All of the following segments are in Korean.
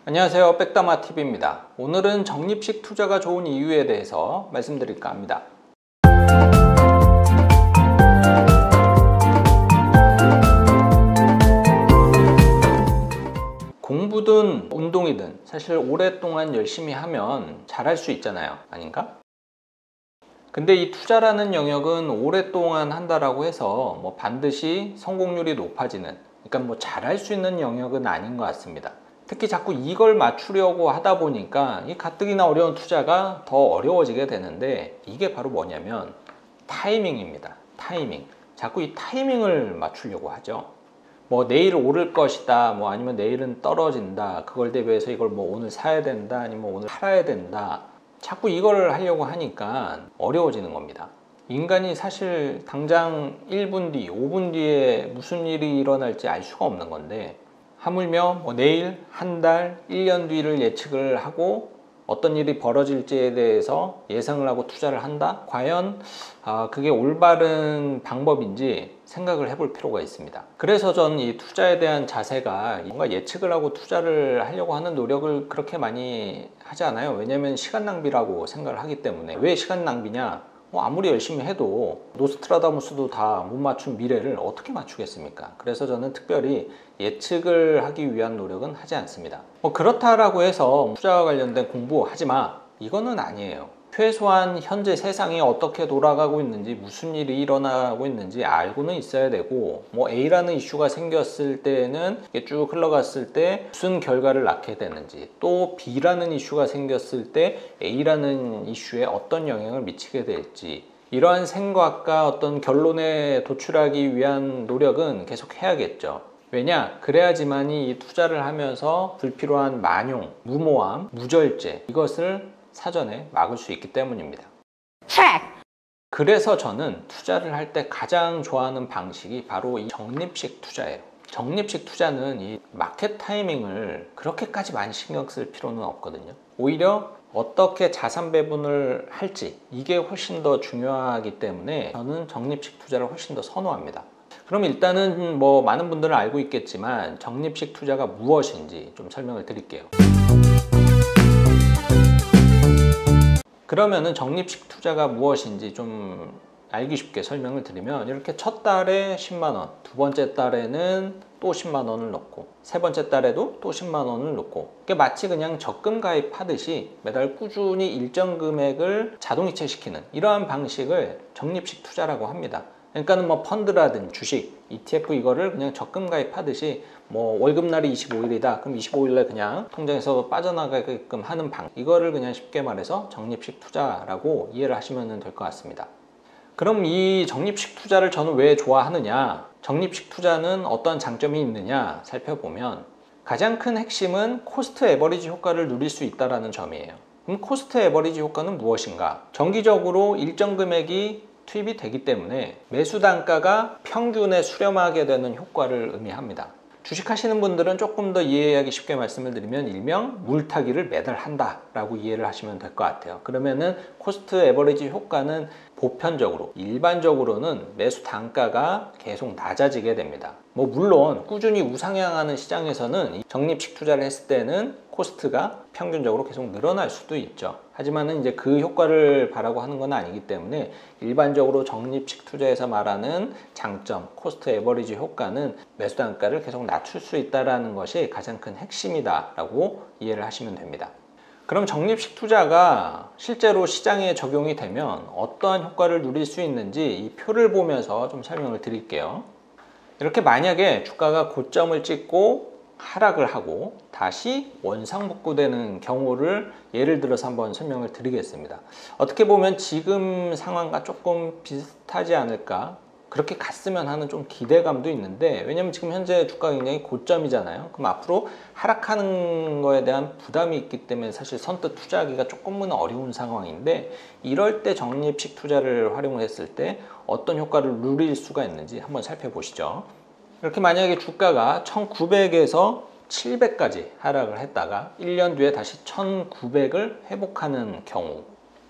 안녕하세요, 백다마TV입니다. 오늘은 적립식 투자가 좋은 이유에 대해서 말씀드릴까 합니다. 공부든 운동이든 사실 오랫동안 열심히 하면 잘할 수 있잖아요, 아닌가? 근데 이 투자라는 영역은 오랫동안 한다라고 해서 반드시 성공률이 높아지는, 그러니까 잘할 수 있는 영역은 아닌 것 같습니다. 특히 자꾸 이걸 맞추려고 하다 보니까 이 가뜩이나 어려운 투자가 더 어려워지게 되는데, 이게 바로 뭐냐면 타이밍입니다. 타이밍. 자꾸 이 타이밍을 맞추려고 하죠. 내일 오를 것이다, 아니면 내일은 떨어진다, 그걸 대비해서 이걸 오늘 사야 된다, 아니면 오늘 팔아야 된다, 자꾸 이걸 하려고 하니까 어려워지는 겁니다. 인간이 사실 당장 1분 뒤, 5분 뒤에 무슨 일이 일어날지 알 수가 없는 건데, 하물며 내일, 한 달, 1년 뒤를 예측을 하고 어떤 일이 벌어질지에 대해서 예상을 하고 투자를 한다? 과연 그게 올바른 방법인지 생각을 해볼 필요가 있습니다. 그래서 저는 이 투자에 대한 자세가, 뭔가 예측을 하고 투자를 하려고 하는 노력을 그렇게 많이 하지 않아요. 왜냐하면 시간 낭비라고 생각을 하기 때문에. 왜 시간 낭비냐? 아무리 열심히 해도 노스트라다무스도 다 못 맞춘 미래를 어떻게 맞추겠습니까? 그래서 저는 특별히 예측을 하기 위한 노력은 하지 않습니다. 그렇다라고 해서 투자와 관련된 공부하지 마, 이거는 아니에요. 최소한 현재 세상이 어떻게 돌아가고 있는지, 무슨 일이 일어나고 있는지 알고는 있어야 되고, A라는 이슈가 생겼을 때는 쭉 흘러갔을 때 무슨 결과를 낳게 되는지, 또 B라는 이슈가 생겼을 때 A라는 이슈에 어떤 영향을 미치게 될지, 이러한 생각과 어떤 결론에 도출하기 위한 노력은 계속 해야겠죠. 왜냐? 그래야지만이 이 투자를 하면서 불필요한 만용, 무모함, 무절제, 이것을 사전에 막을 수 있기 때문입니다. 그래서 저는 투자를 할 때 가장 좋아하는 방식이 바로 이 적립식 투자예요. 적립식 투자는 이 마켓 타이밍을 그렇게까지 많이 신경 쓸 필요는 없거든요. 오히려 어떻게 자산 배분을 할지, 이게 훨씬 더 중요하기 때문에 저는 적립식 투자를 훨씬 더 선호합니다. 그럼 일단은 많은 분들은 알고 있겠지만 적립식 투자가 무엇인지 좀 설명을 드릴게요. 그러면은 적립식 투자가 무엇인지 좀 알기 쉽게 설명을 드리면, 이렇게 첫 달에 10만원, 두 번째 달에는 또 10만원을 넣고, 세 번째 달에도 또 10만원을 넣고, 이게 마치 그냥 적금 가입하듯이 매달 꾸준히 일정 금액을 자동이체시키는 이러한 방식을 적립식 투자라고 합니다. 그러니까는 펀드라든 주식, ETF, 이거를 그냥 적금 가입하듯이 월급날이 25일이다 그럼 25일날 그냥 통장에서 빠져나가게끔 하는 이거를 그냥 쉽게 말해서 적립식 투자라고 이해를 하시면 될 것 같습니다. 그럼 이 적립식 투자를 저는 왜 좋아하느냐, 적립식 투자는 어떤 장점이 있느냐 살펴보면, 가장 큰 핵심은 코스트 에버리지 효과를 누릴 수 있다는 점이에요. 그럼 코스트 에버리지 효과는 무엇인가? 정기적으로 일정 금액이 투입이 되기 때문에 매수 단가가 평균에 수렴하게 되는 효과를 의미합니다. 주식하시는 분들은 조금 더 이해하기 쉽게 말씀을 드리면, 일명 물타기를 매달 한다 라고 이해를 하시면 될 것 같아요. 그러면은 코스트 에버리지 효과는 보편적으로, 일반적으로는 매수 단가가 계속 낮아지게 됩니다. 물론 꾸준히 우상향하는 시장에서는 이 적립식 투자를 했을 때는 코스트가 평균적으로 계속 늘어날 수도 있죠. 하지만은 이제 그 효과를 바라고 하는 건 아니기 때문에, 일반적으로 적립식 투자에서 말하는 장점, 코스트 에버리지 효과는 매수 단가를 계속 낮출 수 있다는 것이 가장 큰 핵심이다라고 이해를 하시면 됩니다. 그럼 적립식 투자가 실제로 시장에 적용이 되면 어떠한 효과를 누릴 수 있는지 이 표를 보면서 좀 설명을 드릴게요. 이렇게 만약에 주가가 고점을 찍고 하락을 하고 다시 원상복구되는 경우를 예를 들어서 한번 설명을 드리겠습니다. 어떻게 보면 지금 상황과 조금 비슷하지 않을까, 그렇게 갔으면 하는 좀 기대감도 있는데, 왜냐면 지금 현재 주가가 굉장히 고점이잖아요. 그럼 앞으로 하락하는 거에 대한 부담이 있기 때문에 사실 선뜻 투자하기가 조금은 어려운 상황인데, 이럴 때 적립식 투자를 활용했을 때 어떤 효과를 누릴 수가 있는지 한번 살펴보시죠. 이렇게 만약에 주가가 1900에서 700까지 하락을 했다가 1년 뒤에 다시 1900을 회복하는 경우,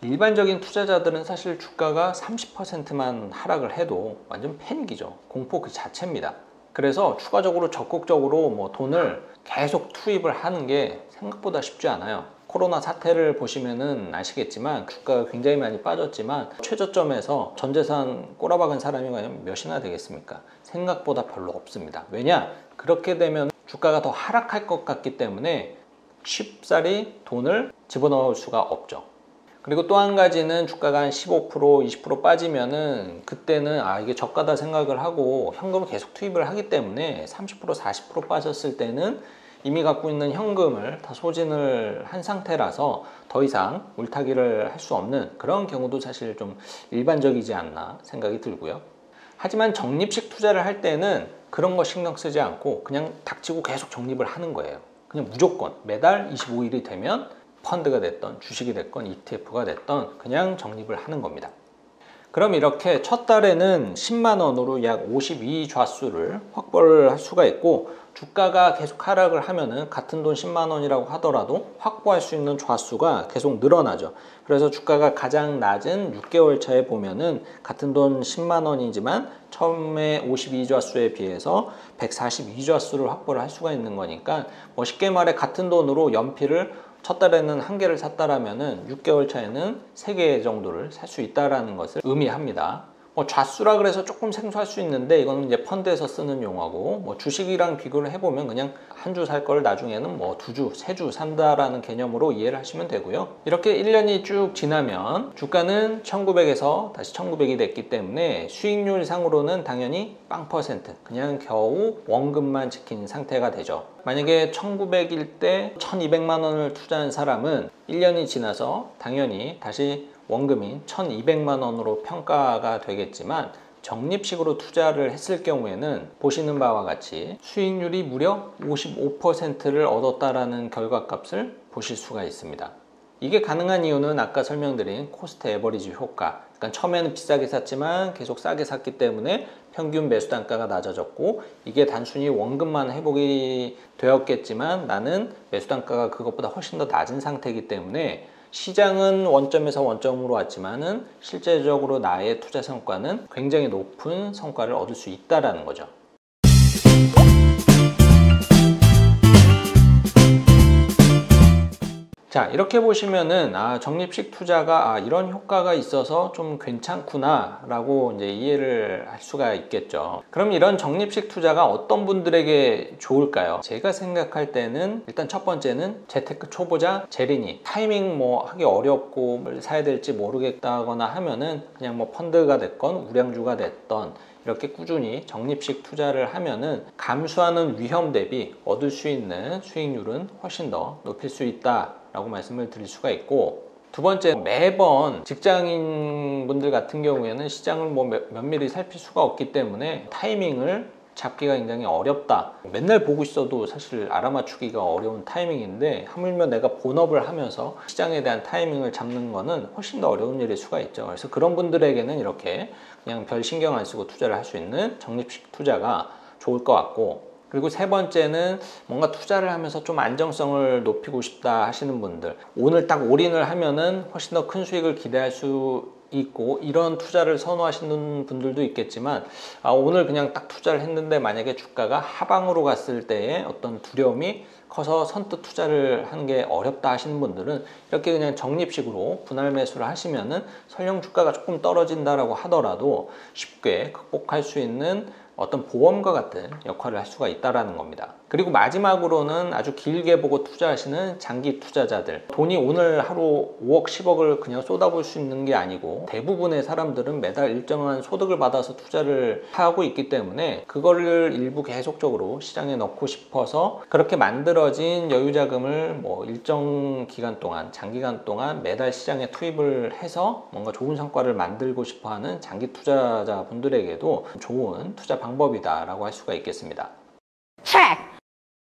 일반적인 투자자들은 사실 주가가 30%만 하락을 해도 완전 패닉이죠. 공포 그 자체입니다. 그래서 추가적으로 적극적으로 돈을 계속 투입을 하는 게 생각보다 쉽지 않아요. 코로나 사태를 보시면은 아시겠지만 주가가 굉장히 많이 빠졌지만 최저점에서 전 재산 꼬라박은 사람이 과연 몇이나 되겠습니까? 생각보다 별로 없습니다. 왜냐? 그렇게 되면 주가가 더 하락할 것 같기 때문에 쉽사리 돈을 집어넣을 수가 없죠. 그리고 또 한 가지는 주가가 한 15%, 20% 빠지면은 그때는 이게 저가다 생각을 하고 현금을 계속 투입을 하기 때문에 30%, 40% 빠졌을 때는 이미 갖고 있는 현금을 다 소진을 한 상태라서 더 이상 물타기를 할 수 없는 그런 경우도 사실 좀 일반적이지 않나 생각이 들고요. 하지만 적립식 투자를 할 때는 그런 거 신경 쓰지 않고 그냥 닥치고 계속 적립을 하는 거예요. 그냥 무조건 매달 25일이 되면 펀드가 됐던 주식이 됐건 ETF가 됐던 그냥 적립을 하는 겁니다. 그럼 이렇게 첫 달에는 10만 원으로 약 52좌수를 확보를 할 수가 있고 주가가 계속 하락을 하면은 같은 돈 10만 원이라고 하더라도 확보할 수 있는 좌수가 계속 늘어나죠. 그래서 주가가 가장 낮은 6개월 차에 보면은 같은 돈 10만 원이지만 처음에 52좌수에 비해서 142좌수를 확보를 할 수가 있는 거니까 뭐 쉽게 말해 같은 돈으로 연필을 첫 달에는 1개를 샀다라면은 6개월 차에는 3개 정도를 살 수 있다라는 것을 의미합니다. 좌수라 그래서 조금 생소할 수 있는데 이거는 이제 펀드에서 쓰는 용어고 뭐 주식이랑 비교를 해보면 그냥 한 주 살 걸 나중에는 뭐 2주, 3주 산다라는 개념으로 이해를 하시면 되고요. 이렇게 1년이 쭉 지나면 주가는 1900에서 다시 1900이 됐기 때문에 수익률 상으로는 당연히 0% 그냥 겨우 원금만 지킨 상태가 되죠. 만약에 1900일 때 1200만 원을 투자한 사람은 1년이 지나서 당연히 다시 원금이 1200만 원으로 평가가 되겠지만 적립식으로 투자를 했을 경우에는 보시는 바와 같이 수익률이 무려 55%를 얻었다라는 결과값을 보실 수가 있습니다. 이게 가능한 이유는 아까 설명드린 코스트 에버리지 효과, 그러니까 처음에는 비싸게 샀지만 계속 싸게 샀기 때문에 평균 매수 단가가 낮아졌고 이게 단순히 원금만 회복이 되었겠지만 나는 매수 단가가 그것보다 훨씬 더 낮은 상태이기 때문에 시장은 원점에서 원점으로 왔지만은 실제적으로 나의 투자 성과는 굉장히 높은 성과를 얻을 수 있다라는 거죠. 자, 이렇게 보시면은 적립식 투자가 이런 효과가 있어서 좀 괜찮구나 라고 이제 이해를 할 수가 있겠죠. 그럼 이런 적립식 투자가 어떤 분들에게 좋을까요? 제가 생각할 때는 일단 첫 번째는 재테크 초보자, 재린이 타이밍 뭐 하기 어렵고 뭘 사야 될지 모르겠다거나 하면은 그냥 뭐 펀드가 됐건 우량주가 됐던 이렇게 꾸준히 적립식 투자를 하면은 감수하는 위험 대비 얻을 수 있는 수익률은 훨씬 더 높일 수 있다 라고 말씀을 드릴 수가 있고, 두 번째, 매번 직장인 분들 같은 경우에는 시장을 뭐 면밀히 살필 수가 없기 때문에 타이밍을 잡기가 굉장히 어렵다. 맨날 보고 있어도 사실 알아맞추기가 어려운 타이밍인데 하물며 내가 본업을 하면서 시장에 대한 타이밍을 잡는 거는 훨씬 더 어려운 일일 수가 있죠. 그래서 그런 분들에게는 이렇게 그냥 별 신경 안 쓰고 투자를 할 수 있는 적립식 투자가 좋을 것 같고, 그리고 세 번째는 뭔가 투자를 하면서 좀 안정성을 높이고 싶다 하시는 분들, 오늘 딱 올인을 하면은 훨씬 더 큰 수익을 기대할 수 있고 이런 투자를 선호하시는 분들도 있겠지만 오늘 그냥 딱 투자를 했는데 만약에 주가가 하방으로 갔을 때의 어떤 두려움이 커서 선뜻 투자를 하는 게 어렵다 하시는 분들은 이렇게 그냥 적립식으로 분할 매수를 하시면은 설령 주가가 조금 떨어진다라고 하더라도 쉽게 극복할 수 있는 어떤 보험과 같은 역할을 할 수가 있다는 겁니다. 그리고 마지막으로는 아주 길게 보고 투자하시는 장기 투자자들, 돈이 오늘 하루 5억 10억을 그냥 쏟아부을 수 있는 게 아니고 대부분의 사람들은 매달 일정한 소득을 받아서 투자를 하고 있기 때문에 그거를 일부 계속적으로 시장에 넣고 싶어서 그렇게 만들어진 여유자금을 뭐 일정 기간 동안, 장기간 동안 매달 시장에 투입을 해서 뭔가 좋은 성과를 만들고 싶어하는 장기 투자자 분들에게도 좋은 투자 방법이다라고 할 수가 있겠습니다.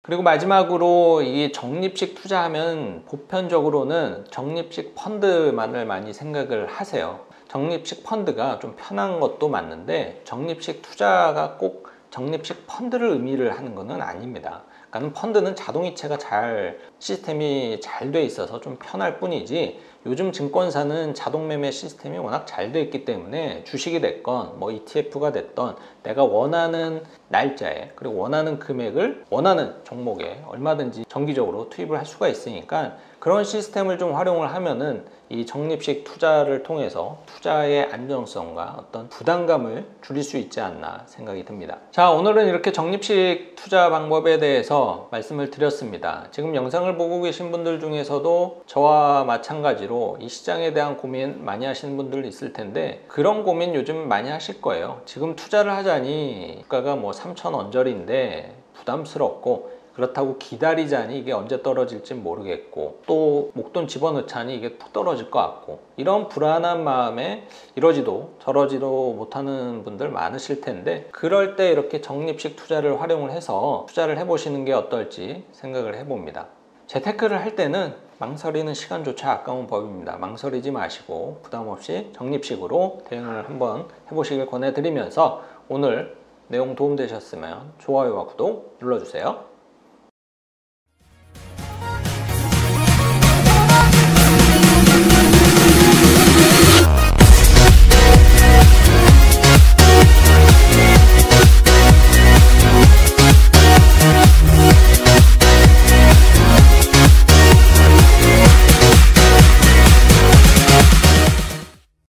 그리고 마지막으로 이 적립식 투자하면 보편적으로는 적립식 펀드만을 많이 생각을 하세요. 적립식 펀드가 좀 편한 것도 맞는데 적립식 투자가 꼭 적립식 펀드를 의미를 하는 것은 아닙니다. 그러니까 펀드는 자동이체가 시스템이 잘 돼 있어서 좀 편할 뿐이지 요즘 증권사는 자동 매매 시스템이 워낙 잘 되어 있기 때문에 주식이 됐건 뭐 ETF가 됐던 내가 원하는 날짜에 그리고 원하는 금액을 원하는 종목에 얼마든지 정기적으로 투입을 할 수가 있으니까 그런 시스템을 좀 활용을 하면은 이 적립식 투자를 통해서 투자의 안정성과 어떤 부담감을 줄일 수 있지 않나 생각이 듭니다. 자, 오늘은 이렇게 적립식 투자 방법에 대해서 말씀을 드렸습니다. 지금 영상을 보고 계신 분들 중에서도 저와 마찬가지로 이 시장에 대한 고민 많이 하시는 분들 있을 텐데 그런 고민 요즘 많이 하실 거예요. 지금 투자를 하자니 주가가 뭐 3천 언저리인데 부담스럽고 그렇다고 기다리자니 이게 언제 떨어질지 모르겠고 또 목돈 집어넣자니 이게 툭 떨어질 것 같고 이런 불안한 마음에 이러지도 저러지도 못하는 분들 많으실 텐데 그럴 때 이렇게 적립식 투자를 활용을 해서 투자를 해보시는 게 어떨지 생각을 해봅니다. 재테크를 할 때는 망설이는 시간조차 아까운 법입니다. 망설이지 마시고 부담 없이 적립식으로 대응을 한번 해보시길 권해드리면서 오늘 내용 도움되셨으면 좋아요와 구독 눌러주세요.